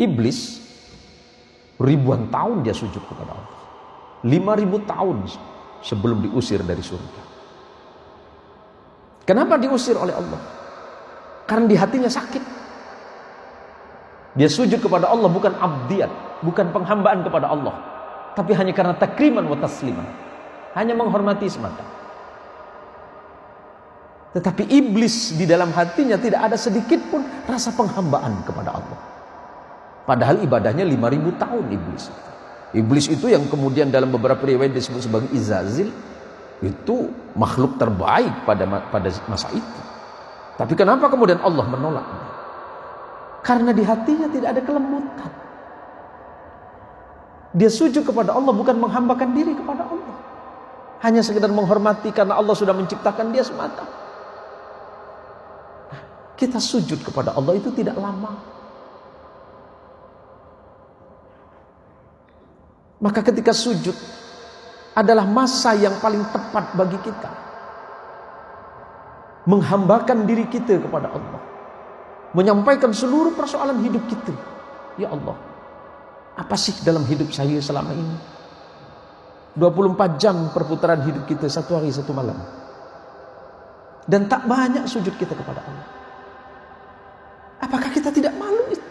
Iblis ribuan tahun dia sujud kepada Allah. 5.000 tahun sebelum diusir dari surga. Kenapa diusir oleh Allah? Karena di hatinya sakit. Dia sujud kepada Allah bukan abdiyat, bukan penghambaan kepada Allah, tapi hanya karena takriman wa tasliman, hanya menghormati semata. Tetapi iblis di dalam hatinya tidak ada sedikit pun rasa penghambaan kepada Allah. Padahal ibadahnya 5.000 tahun iblis. Iblis itu yang kemudian dalam beberapa riwayat disebut sebagai Izazil, itu makhluk terbaik pada masa itu. Tapi kenapa kemudian Allah menolaknya? Karena di hatinya tidak ada kelembutan. Dia sujud kepada Allah bukan menghambakan diri kepada Allah, hanya sekedar menghormati karena Allah sudah menciptakan dia semata. Kita sujud kepada Allah itu tidak lama. Maka ketika sujud adalah masa yang paling tepat bagi kita menghambakan diri kita kepada Allah, menyampaikan seluruh persoalan hidup kita. Ya Allah, apa sih dalam hidup saya selama ini? 24 jam perputaran hidup kita, 1 hari 1 malam, dan tak banyak sujud kita kepada Allah. Apakah kita tidak malu itu?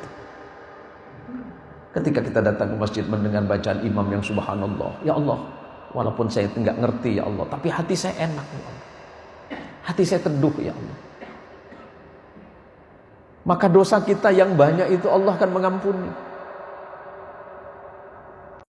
Ketika kita datang ke masjid mendengar bacaan imam yang subhanallah, ya Allah, walaupun saya tidak ngerti ya Allah, tapi hati saya enak ya Allah, hati saya teduh ya Allah. Maka dosa kita yang banyak itu Allah akan mengampuni.